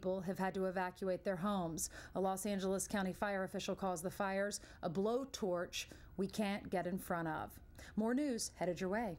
people have had to evacuate their homes. A Los Angeles County fire official calls the fires a blowtorch we can't get in front of. More news headed your way.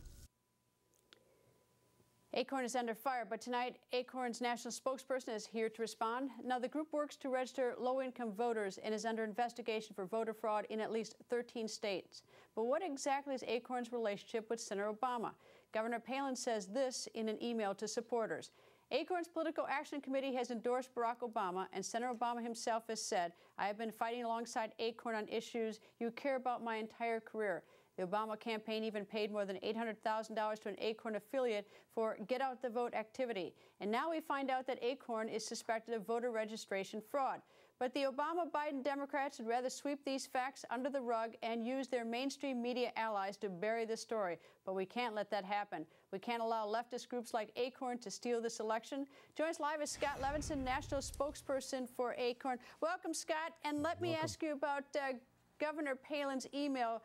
Acorn is under fire, but tonight Acorn's national spokesperson is here to respond. Now, the group works to register low-income voters and is under investigation for voter fraud in at least 13 states. But what exactly is Acorn's relationship with Senator Obama? Governor Palin says this in an email to supporters. Acorn's Political Action Committee has endorsed Barack Obama, and Senator Obama himself has said, "I have been fighting alongside Acorn on issues you care about my entire career." The Obama campaign even paid more than $800,000 to an Acorn affiliate for Get Out the Vote activity. And now we find out that Acorn is suspected of voter registration fraud. But the Obama-Biden Democrats would rather sweep these facts under the rug and use their mainstream media allies to bury the story. But we can't let that happen. We can't allow leftist groups like Acorn to steal this election. Joins us live is Scott Levinson, national spokesperson for Acorn. Welcome, Scott. And let me ask you about Governor Palin's email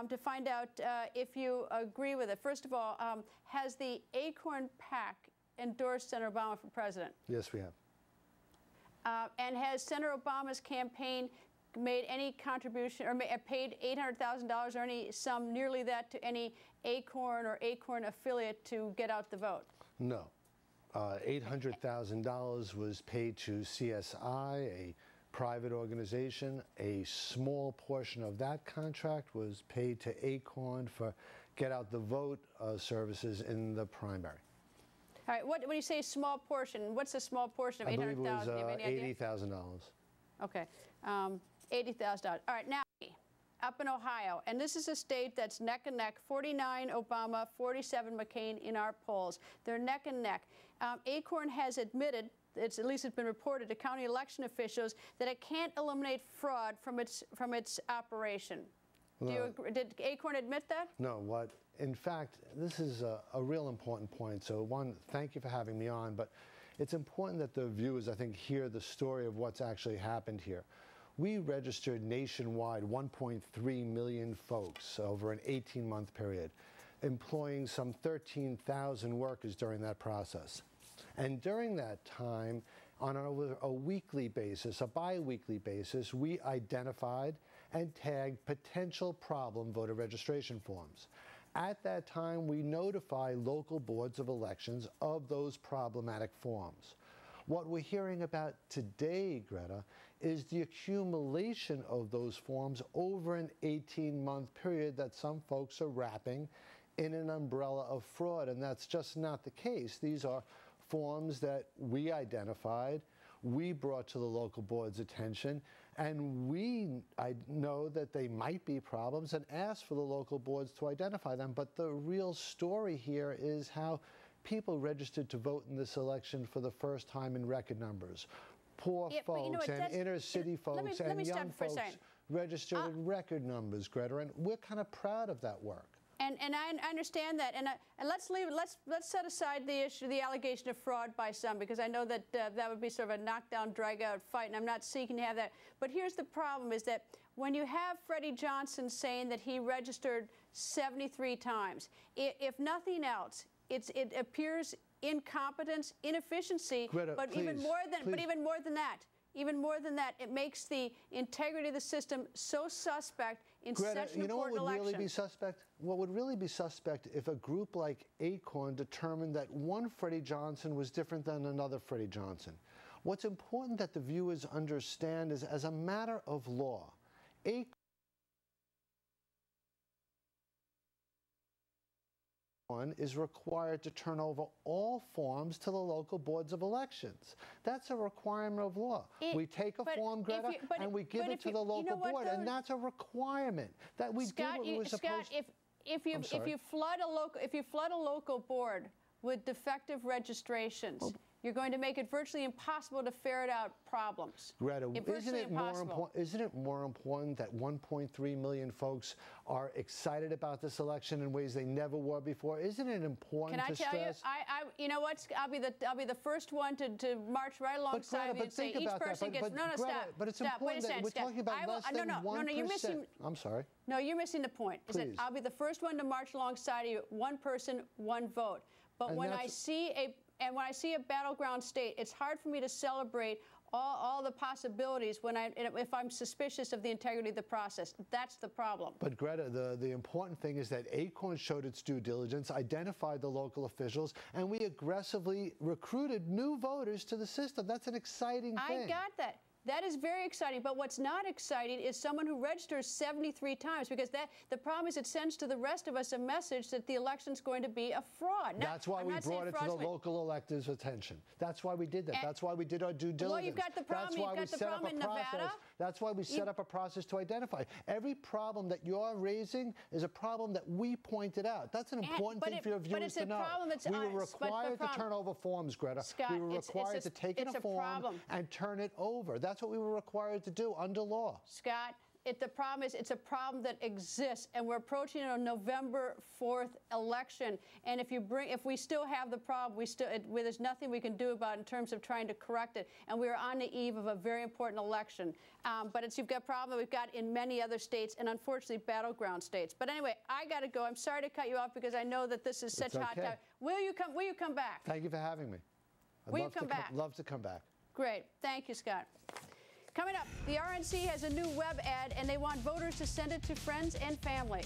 to find out if you agree with it. First of all, has the Acorn PAC endorsed Senator Obama for president? Yes, we have. And has Senator Obama's campaign made any contribution or paid $800,000 or any sum nearly that to any Acorn or Acorn affiliate to get out the vote? No. $800,000 was paid to CSI, a private organization. A small portion of that contract was paid to Acorn for Get Out the Vote services in the primary. All right. When you say small portion, what's a small portion of $800,000? I believe it was $80,000. Okay, $80,000. All right, now up in Ohio, and this is a state that's neck and neck. 49 Obama, 47 McCain in our polls. They're neck and neck. Acorn has admitted, at least it's been reported to county election officials, that it can't eliminate fraud from its operation. Do you agree? Did Acorn admit that? No. In fact, this is a real important point. So, one, thank you for having me on. But it's important that the viewers, I think, hear the story of what's actually happened here. We registered nationwide 1.3 million folks over an 18-month period, employing some 13,000 workers during that process. And during that time, on a weekly basis, a bi-weekly basis, we identified and tagged potential problem voter registration forms. At that time, we notify local boards of elections of those problematic forms. What we're hearing about today, Greta, is the accumulation of those forms over an 18-month period that some folks are wrapping in an umbrella of fraud, and that's just not the case. These are forms that we identified, we brought to the local board's attention, and I know that they might be problems and asked for the local boards to identify them. But the real story here is how people registered to vote in this election for the first time in record numbers. Poor folks and inner city folks and young folks registered in record numbers, Greta, and we're kind of proud of that work. And I understand that, and let's set aside the issue, the allegation of fraud by some, because I know that that would be sort of a knockdown, drag-out fight, and I'm not seeking to have that. But here's the problem: is that when you have Freddie Johnson saying that he registered 73 times, if nothing else, it appears incompetence, inefficiency, Greta, but please, even more than that. Even more than that, it makes the integrity of the system so suspect in such an important election. You know what would really be suspect? What would really be suspect if a group like Acorn determined that one Freddie Johnson was different than another Freddie Johnson. What's important that the viewers understand is, as a matter of law, Acorn is required to turn over all forms to the local boards of elections. That's a requirement of law. We take a form, Greta, and we give it to the local board, and that's a requirement that we do what we were supposed to. Scott, if you flood a local board with defective registrations, you're going to make it virtually impossible to ferret out problems. Greta, isn't it more important that 1.3 million folks are excited about this election in ways they never were before? Isn't it important to stress? Can I tell you, you know what? I'll be the first one to march right alongside you and say each person gets. Stop. But it's important that we're talking about less than 1%. No, you're missing. I'm sorry. No, you're missing the point. Is that I'll be the first one to march alongside you. One person, one vote. But when I see And when I see a battleground state, it's hard for me to celebrate all the possibilities if I'm suspicious of the integrity of the process. That's the problem. But Greta, the important thing is that Acorn showed its due diligence, identified the local officials, and we aggressively recruited new voters to the system. That's an exciting thing. I got that. That is very exciting, but what's not exciting is someone who registers 73 times, because the problem is it sends to the rest of us a message that the election's going to be a fraud. That's why we brought it to the local electors' attention. That's why we did that. That's why we did our due diligence. Well, you've got the problem. That's why we set up a process. That's why we set up a process to identify. Every problem that you're raising is a problem that we pointed out. That's an important thing for your viewers to know. We were required to turn over forms, Greta. Scott, we were required to take in a form and turn it over. That's what we were required to do under law. Scott, the problem is it's a problem that exists, and we're approaching a November 4th election. And if we still have the problem, there's nothing we can do about it in terms of trying to correct it. And we are on the eve of a very important election. But you've got a problem that we've got in many other states, and unfortunately battleground states. But anyway, I got to go. I'm sorry to cut you off because I know that this is such hot time. Will you come back? Thank you for having me. Will you come back? Love to come back. Great. Thank you, Scott. Coming up, the RNC has a new web ad, and they want voters to send it to friends and family.